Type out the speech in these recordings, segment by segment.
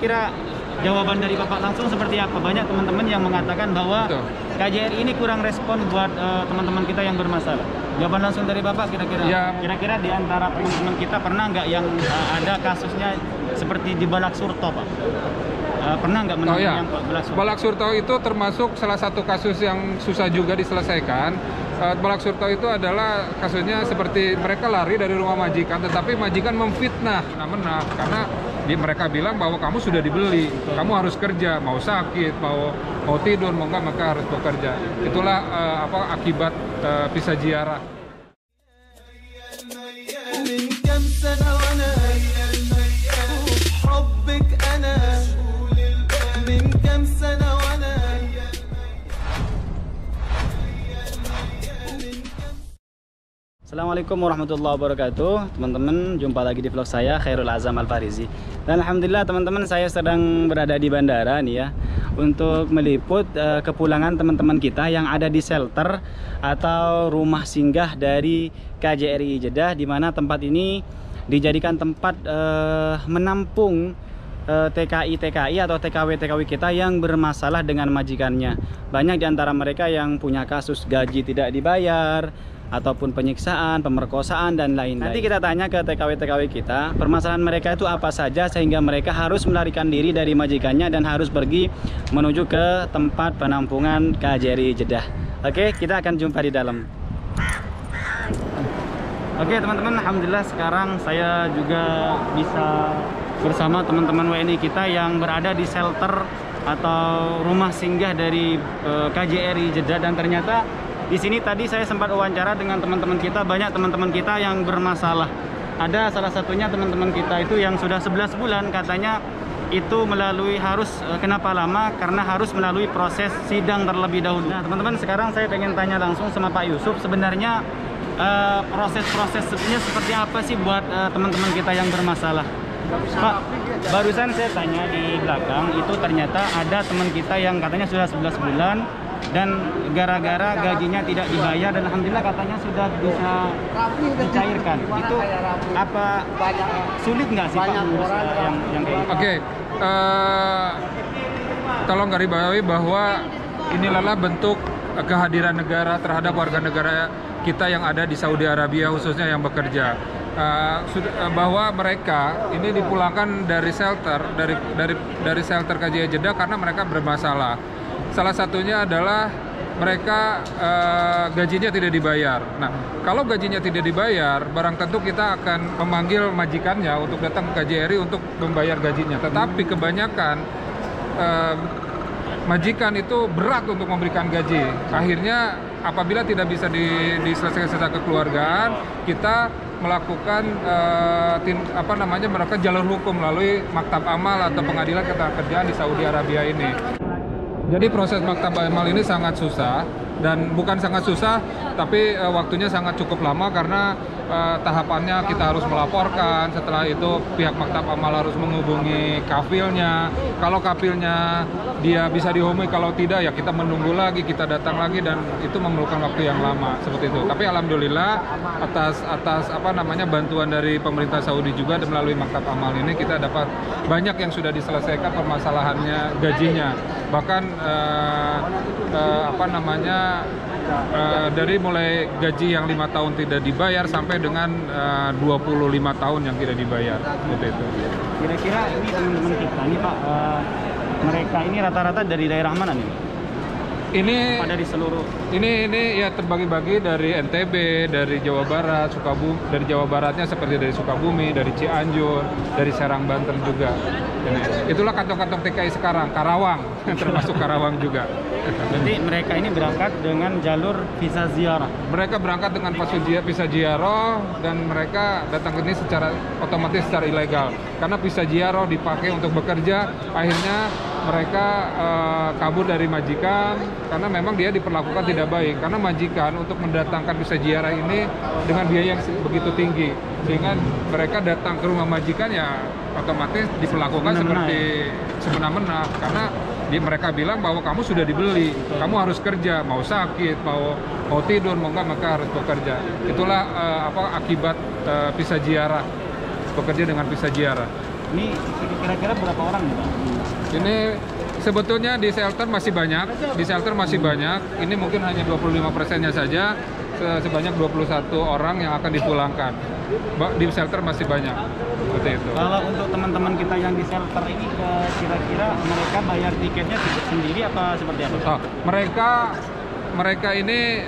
kira-kira jawaban dari Bapak langsung seperti apa? Banyak teman-teman yang mengatakan bahwa KJRI ini kurang respon buat teman-teman kita yang bermasalah. Jawaban langsung dari Bapak kira-kira? Ya. Kira-kira di antara teman-teman kita pernah nggak yang ada kasusnya seperti di Balak Surto, Pak? Pernah nggak menangani yang Balak Surto? Balak Surto itu termasuk salah satu kasus yang susah juga diselesaikan. Balak Surto itu adalah kasusnya seperti mereka lari dari rumah majikan, tetapi majikan memfitnah semena-mena karena mereka bilang bahwa kamu sudah dibeli, kamu harus kerja, mau sakit, mau tidur, mau enggak maka harus bekerja. Itulah akibat pisah ziarah. Assalamualaikum warahmatullahi wabarakatuh. Teman-teman, jumpa lagi di vlog saya, Khairul Azam Al-Farizi. Dan alhamdulillah teman-teman, saya sedang berada di bandara nih ya, untuk meliput kepulangan teman-teman kita yang ada di shelter atau rumah singgah dari KJRI Jeddah, di mana tempat ini dijadikan tempat menampung TKI atau TKW kita yang bermasalah dengan majikannya. Banyak di antara mereka yang punya kasus gaji tidak dibayar, ataupun penyiksaan, pemerkosaan, dan lain-lain. Nanti kita tanya ke TKW kita, permasalahan mereka itu apa saja sehingga mereka harus melarikan diri dari majikannya dan harus pergi menuju ke tempat penampungan KJRI Jeddah. Oke, kita akan jumpa di dalam. Oke teman-teman, alhamdulillah sekarang saya juga bisa bersama teman-teman WNI kita yang berada di shelter atau rumah singgah dari KJRI Jeddah. Dan ternyata di sini tadi saya sempat wawancara dengan teman-teman kita, banyak teman-teman kita yang bermasalah. Ada salah satunya teman-teman kita itu yang sudah 11 bulan katanya itu melalui kenapa lama? Karena harus melalui proses sidang terlebih dahulu. Nah teman-teman, sekarang saya pengen tanya langsung sama Pak Yusuf, sebenarnya proses-prosesnya seperti apa sih buat teman-teman kita yang bermasalah? Pak, barusan saya tanya di belakang, itu ternyata ada teman kita yang katanya sudah 11 bulan dan gara-gara gajinya tidak dibayar, dan alhamdulillah katanya sudah bisa dicairkan. Itu apa sulit nggak sih Pak mengurus yang kayak gitu? Oke, tolong garisbawahi bahwa inilah bentuk kehadiran negara terhadap warga negara kita yang ada di Saudi Arabia, khususnya yang bekerja. Bahwa mereka ini dipulangkan dari shelter dari shelter KJRI Jeddah karena mereka bermasalah. Salah satunya adalah mereka gajinya tidak dibayar. Nah, kalau gajinya tidak dibayar, barang tentu kita akan memanggil majikannya untuk datang ke KJRI untuk membayar gajinya. Tetapi kebanyakan majikan itu berat untuk memberikan gaji. Akhirnya apabila tidak bisa diselesaikan secara kekeluargaan, kita melakukan melakukan jalur hukum melalui maktab amal atau pengadilan ketenagakerjaan di Saudi Arabia ini. Jadi proses maktab amal ini sangat susah, dan bukan sangat susah, tapi waktunya sangat cukup lama karena tahapannya kita harus melaporkan. Setelah itu pihak maktab amal harus menghubungi kafilnya. Kalau kafilnya dia bisa dihubungi, kalau tidak ya kita menunggu lagi, kita datang lagi, dan itu memerlukan waktu yang lama seperti itu. Tapi alhamdulillah atas bantuan dari pemerintah Saudi juga, dan melalui maktab amal ini kita dapat banyak yang sudah diselesaikan permasalahannya gajinya. Bahkan dari mulai gaji yang 5 tahun tidak dibayar sampai dengan 25 tahun yang tidak dibayar, seperti itu. Kira-kira ini teman-teman kita ini Pak, mereka ini rata-rata dari daerah mana nih? Ini apa dari seluruh? Ini ya terbagi-bagi dari NTB, dari Jawa Barat, Sukabumi, dari Jawa Baratnya seperti dari Sukabumi, dari Cianjur, dari Serang, Banten juga. Itulah kantong-kantong TKI sekarang, Karawang, termasuk Karawang juga. Jadi mereka ini berangkat dengan jalur visa ziarah. Mereka berangkat dengan visa ziarah, dan mereka datang ke sini secara otomatis secara ilegal. Karena visa ziarah dipakai untuk bekerja, akhirnya mereka kabur dari majikan karena memang dia diperlakukan tidak baik. Karena majikan untuk mendatangkan visa ziarah ini dengan biaya yang begitu tinggi, sehingga mereka datang ke rumah majikan ya otomatis diperlakukan seperti semena-mena, karena mereka bilang bahwa kamu sudah dibeli, kamu harus kerja, mau sakit, mau tidur, mau enggak maka harus bekerja. Itulah akibat visa ziarah, bekerja dengan visa ziarah. Ini kira-kira berapa orang nih Pak? Ini sebetulnya di shelter masih banyak. Ini mungkin hanya 25%-nya saja, sebanyak 21 orang yang akan dipulangkan. Di shelter masih banyak, seperti itu. Kalau untuk teman-teman kita yang di shelter ini, kira-kira mereka bayar tiketnya sendiri apa seperti apa? Oh, mereka ini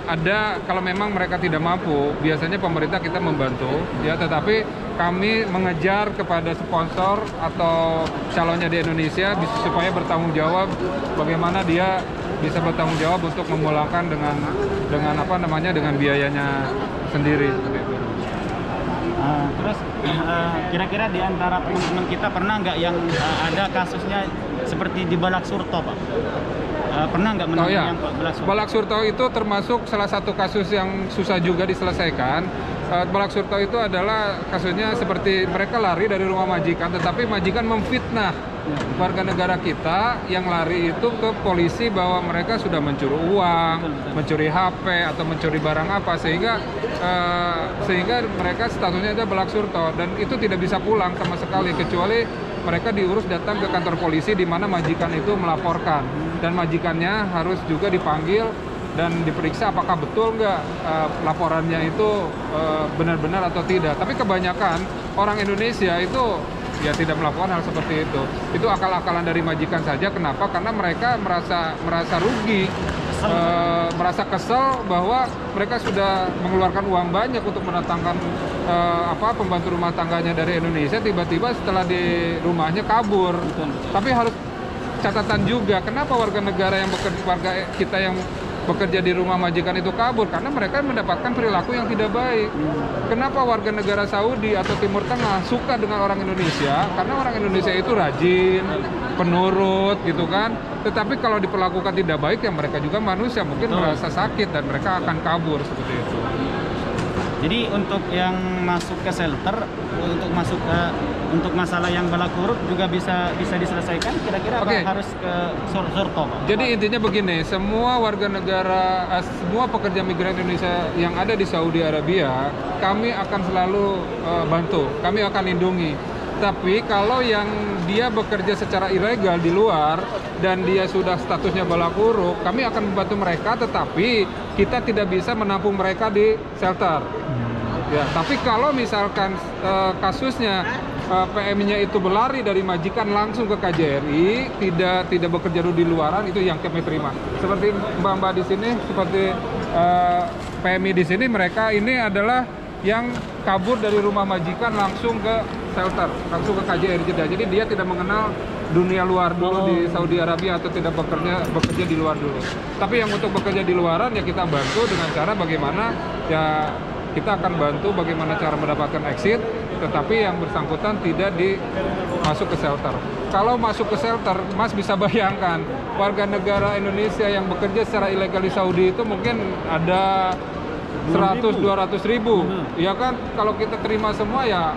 ada, kalau memang mereka tidak mampu, biasanya pemerintah kita membantu, ya. Tetapi kami mengejar kepada sponsor atau calonnya di Indonesia supaya bertanggung jawab bagaimana dia bisa bertanggung jawab untuk memulangkan dengan biayanya sendiri. Terus kira-kira di antara teman-teman kita pernah nggak yang ada kasusnya seperti di Balak Surto, Pak? Pernah nggak menangani yang Balak Surto? Balak Surto itu termasuk salah satu kasus yang susah juga diselesaikan. Balak Surto itu adalah kasusnya seperti mereka lari dari rumah majikan, tetapi majikan memfitnah warga negara kita yang lari itu ke polisi bahwa mereka sudah mencuri uang, mencuri HP atau mencuri barang apa, sehingga mereka statusnya ada Balak Surto dan itu tidak bisa pulang sama sekali kecuali mereka diurus datang ke kantor polisi di mana majikan itu melaporkan, dan majikannya harus juga dipanggil dan diperiksa apakah betul nggak laporannya itu benar-benar atau tidak. Tapi kebanyakan orang Indonesia itu ya tidak melakukan hal seperti itu. Itu akal-akalan dari majikan saja. Kenapa? Karena mereka merasa rugi, merasa kesel bahwa mereka sudah mengeluarkan uang banyak untuk mendatangkan pembantu rumah tangganya dari Indonesia, tiba-tiba setelah di rumahnya kabur. Tapi harus catatan juga, kenapa warga kita yang bekerja di rumah majikan itu kabur? Karena mereka mendapatkan perilaku yang tidak baik. Kenapa warga negara Saudi atau Timur Tengah suka dengan orang Indonesia? Karena orang Indonesia itu rajin, penurut gitu kan. Tetapi kalau diperlakukan tidak baik, ya mereka juga manusia, mungkin merasa sakit dan mereka akan kabur seperti itu. Jadi untuk yang masuk ke shelter, untuk masalah yang Balak Surut juga bisa diselesaikan, kira-kira harus ke Surto, Pak? Jadi intinya begini, semua warga negara, semua pekerja migran Indonesia yang ada di Saudi Arabia, kami akan selalu bantu, kami akan lindungi. Tapi kalau yang dia bekerja secara ilegal di luar dan dia sudah statusnya Balak Surut, kami akan membantu mereka, tetapi kita tidak bisa menampung mereka di shelter. Ya, tapi kalau misalkan kasusnya PM-nya itu berlari dari majikan langsung ke KJRI, tidak bekerja di luaran, itu yang kami terima. Seperti Mbak-mbak di sini, seperti PMI di sini, mereka ini adalah yang kabur dari rumah majikan langsung ke shelter, langsung ke KJRI Jeddah. Jadi dia tidak mengenal dunia luar dulu di Saudi Arabia atau tidak bekerja di luar dulu. Tapi yang untuk bekerja di luaran ya kita bantu dengan cara bagaimana ya kita akan bantu bagaimana cara mendapatkan exit, tetapi yang bersangkutan tidak masuk ke shelter. Kalau masuk ke shelter, Mas bisa bayangkan warga negara Indonesia yang bekerja secara ilegal di Saudi itu mungkin ada 100-200 ribu, ya kan? Kalau kita terima semua ya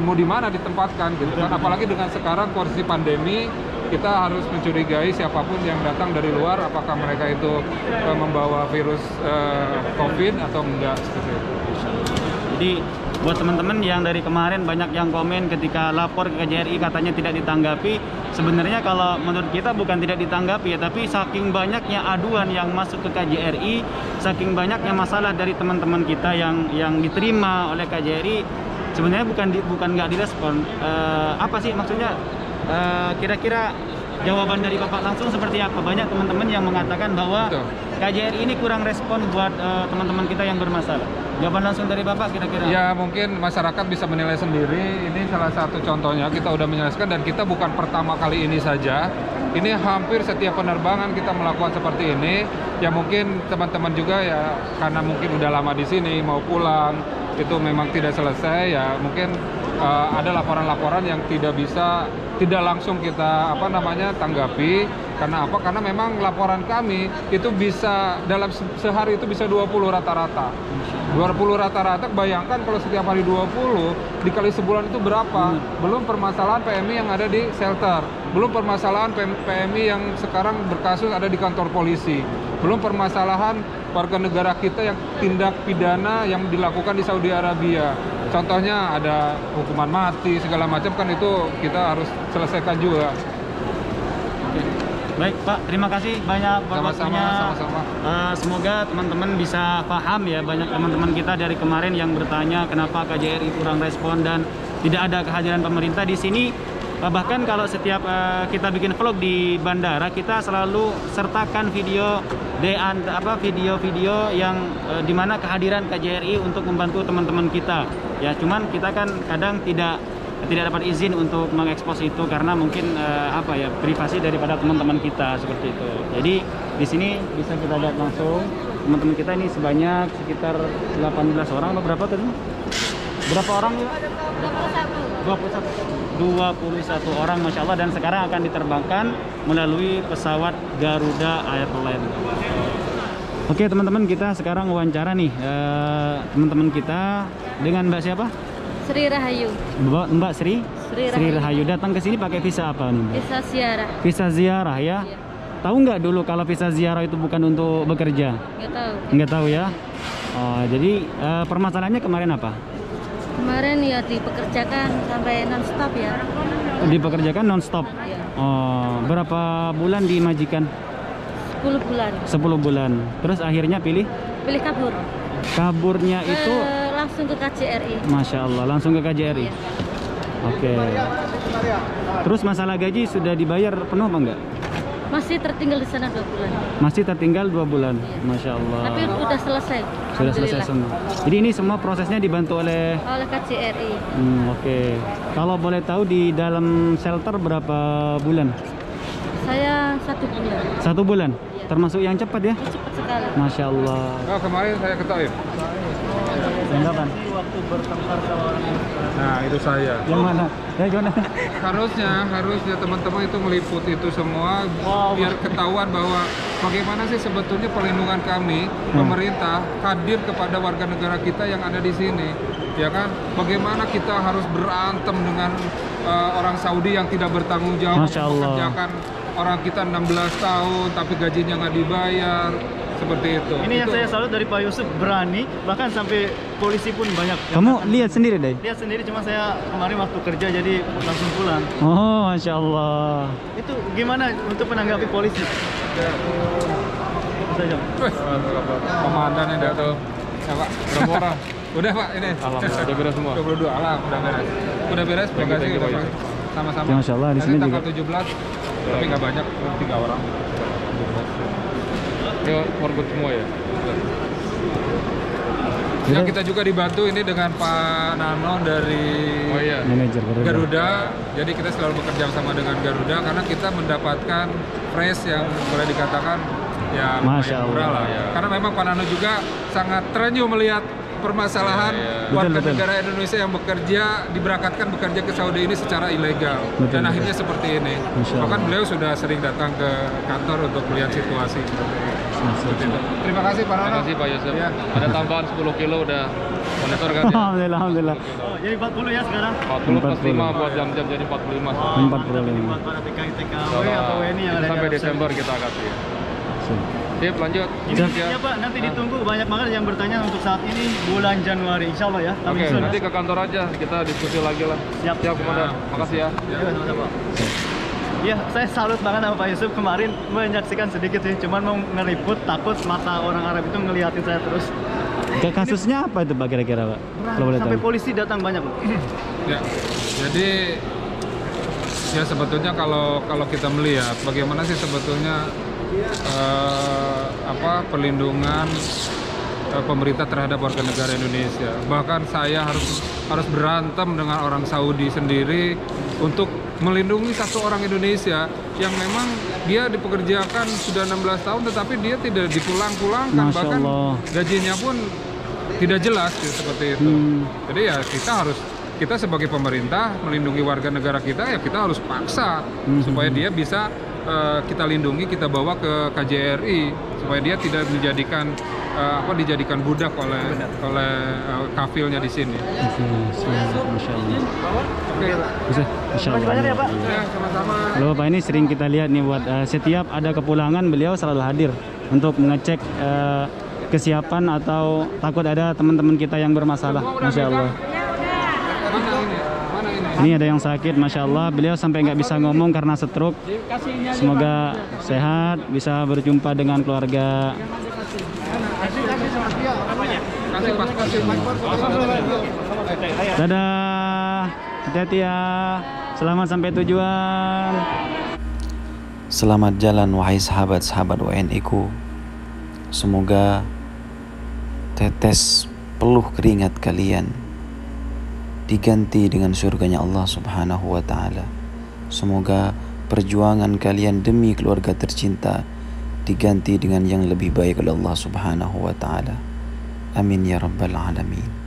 mau di mana ditempatkan gitu kan? Apalagi dengan sekarang kondisi pandemi, kita harus mencurigai siapapun yang datang dari luar, apakah mereka itu membawa virus COVID atau enggak seperti itu. Jadi buat teman-teman yang dari kemarin banyak yang komen ketika lapor ke KJRI katanya tidak ditanggapi, sebenarnya kalau menurut kita bukan tidak ditanggapi ya, tapi saking banyaknya aduan yang masuk ke KJRI, saking banyaknya masalah dari teman-teman kita yang diterima oleh KJRI, sebenarnya bukan nggak direspon. Apa sih maksudnya? Kira-kira jawaban dari Bapak langsung seperti apa? Banyak teman-teman yang mengatakan bahwa KJRI ini kurang respon buat teman-teman kita yang bermasalah. Jawaban langsung dari Bapak kira-kira? Ya mungkin masyarakat bisa menilai sendiri. Ini salah satu contohnya, kita udah menjelaskan dan kita bukan pertama kali ini saja. Ini hampir setiap penerbangan kita melakukan seperti ini. Ya mungkin teman-teman juga ya karena mungkin udah lama di sini mau pulang, itu memang tidak selesai ya mungkin ada laporan-laporan yang tidak langsung kita tanggapi. Karena apa? Karena memang laporan kami itu bisa dalam sehari itu bisa 20 rata-rata. 20 rata-rata, bayangkan kalau setiap hari 20 dikali sebulan itu berapa? Belum permasalahan PMI yang ada di shelter, belum permasalahan PMI yang sekarang berkasus ada di kantor polisi, belum permasalahan warga negara kita yang tindak pidana yang dilakukan di Saudi Arabia. contohnya ada hukuman mati segala macam kan itu kita harus selesaikan juga. Baik Pak, terima kasih banyak buat waktunya. Sama-sama. Semoga teman-teman bisa paham ya, banyak teman-teman kita dari kemarin yang bertanya kenapa KJRI kurang respon dan tidak ada kehadiran pemerintah di sini. Bahkan kalau setiap kita bikin vlog di bandara, kita selalu sertakan video video-video yang dimana kehadiran KJRI untuk membantu teman-teman kita. Ya, cuman kita kan kadang tidak dapat izin untuk mengekspos itu karena mungkin privasi daripada teman-teman kita seperti itu. Jadi di sini bisa kita lihat langsung teman-teman kita ini sebanyak sekitar 18 orang atau berapa tadi? Berapa orang ya? 21 orang, Masya Allah, dan sekarang akan diterbangkan melalui pesawat Garuda Airlines. Oke teman-teman, kita sekarang wawancara nih teman-teman kita dengan Mbak siapa? Sri Rahayu. Mbak Sri Rahayu datang ke sini pakai visa apa nih? Visa ziarah. Visa ziarah ya? Iya. Tahu nggak dulu kalau visa ziarah itu bukan untuk bekerja? Nggak tahu. Nggak tahu ya? Oh, jadi permasalahannya kemarin apa? Kemarin ya dipekerjakan sampai non-stop ya. Dipekerjakan non-stop? Iya. Oh, berapa bulan dimajikan? 10 bulan. 10 bulan. Terus akhirnya pilih kabur. Kaburnya itu langsung ke KJRI. Masya Allah, langsung ke KJRI. Iya. Oke. Terus masalah gaji sudah dibayar penuh apa enggak? Masih tertinggal di sana 2 bulan. Masih tertinggal 2 bulan. Iya. Masya Allah. Tapi udah selesai. Sudah selesai semua. Jadi ini semua prosesnya dibantu oleh KJRI. Oke. Kalau boleh tahu di dalam shelter berapa bulan? Saya 1 bulan. 1 bulan? Iya. Termasuk yang cepat ya? Cepat sekali. Masya Allah. Oh, kemarin saya ke Taif. Tanggapan? Waktu bertengkar sama orang yang Nah, itu saya. Yang mana? Ya gimana? Harusnya teman-teman itu meliput itu semua biar ketahuan bahwa bagaimana sih sebetulnya perlindungan kami pemerintah hadir kepada warga negara kita yang ada di sini, ya kan? Bagaimana kita harus berantem dengan orang Saudi yang tidak bertanggung jawab mengerjakan orang kita 16 tahun tapi gajinya nggak dibayar. Seperti itu. Ini yang saya salut dari Pak Yusuf, berani, bahkan sampai polisi pun banyak. Kamu lihat sendiri deh? Lihat sendiri, cuma saya kemarin waktu kerja jadi langsung pulang. Oh, Masya Allah. Itu gimana untuk menanggapi polisi? Saja. Komandannya datang. Ya Pak, berapa orang? Udah Pak, ini. Alhamdulillah, udah beres semua. 22, udah beres. Udah beres, terima kasih. Sama-sama. Ya, Masya Allah, di sini Nanti juga. tanggal 17, tapi nggak banyak, 3 orang. Ya, for good semua ya. Ya, kita juga dibantu ini dengan Pak Nano dari Manajer Garuda. Jadi kita selalu bekerja sama dengan Garuda karena kita mendapatkan price yang boleh dikatakan ya Masya lumayan murah Allah. lah. Ya. Karena memang Pak Nano juga sangat terenyuh melihat permasalahan warga Betul. negara Indonesia yang diberangkatkan bekerja ke Saudi ini secara ilegal. Dan akhirnya seperti ini. Bahkan beliau sudah sering datang ke kantor untuk melihat situasi. Seperti itu. Terima kasih Pak Nano. Terima kasih Pak Yusuf. Ya. Ada tambahan 10 kilo udah monitor kan ya? Alhamdulillah. Oh, jadi 40 ya sekarang? 40 plus 5 buat jam-jam jadi 45. Oh, 45. Buat para TKI TKW atau WNI yang ada di Sampai Arab Desember kita kasih. Sip, lanjut. Ya Pak, nanti ditunggu, banyak banget yang bertanya untuk saat ini bulan Januari, insya Allah ya. Oke, nanti ke kantor aja, kita diskusi lagi lah. Siap. Siap, Komandan. Makasih ya. Ya, sama-sama. Ya, saya salut banget sama Pak Yusuf kemarin menyaksikan sedikit sih, cuman mau ngeliput, takut mata orang Arab itu ngeliatin saya terus. Kasusnya apa itu Pak kira-kira Pak? Kalau boleh Sampai tahu. polisi datang banyak Pak. Ya, jadi ya sebetulnya kalau kita melihat bagaimana sih sebetulnya perlindungan pemerintah terhadap warga negara Indonesia. Bahkan saya harus berantem dengan orang Saudi sendiri untuk melindungi satu orang Indonesia yang memang dia dipekerjakan sudah 16 tahun tetapi dia tidak dipulang-pulangkan, bahkan gajinya pun tidak jelas seperti itu. Jadi ya kita sebagai pemerintah melindungi warga negara kita, ya kita harus paksa supaya dia bisa kita lindungi, kita bawa ke KJRI supaya dia tidak dijadikan budak oleh kafilnya di sini. Masya Allah. Oke. Masya Allah. Banyak ya Pak. Ya, sama-sama. Kalau Bapak ini sering kita lihat nih buat setiap ada kepulangan beliau selalu hadir untuk mengecek kesiapan atau takut ada teman-teman kita yang bermasalah. Masya Allah. Ini ada yang sakit, Masya Allah. Beliau sampai nggak bisa ngomong karena stroke. Semoga sehat, bisa berjumpa dengan keluarga. Dadah, hati-hati ya. Selamat sampai tujuan. Selamat jalan wahai sahabat-sahabat WNI ku. Semoga tetes peluh keringat kalian diganti dengan surganya Allah Subhanahu wa ta'ala. Semoga perjuangan kalian demi keluarga tercinta diganti dengan yang lebih baik oleh Allah Subhanahu wa ta'ala. Amin ya rabbal alamin.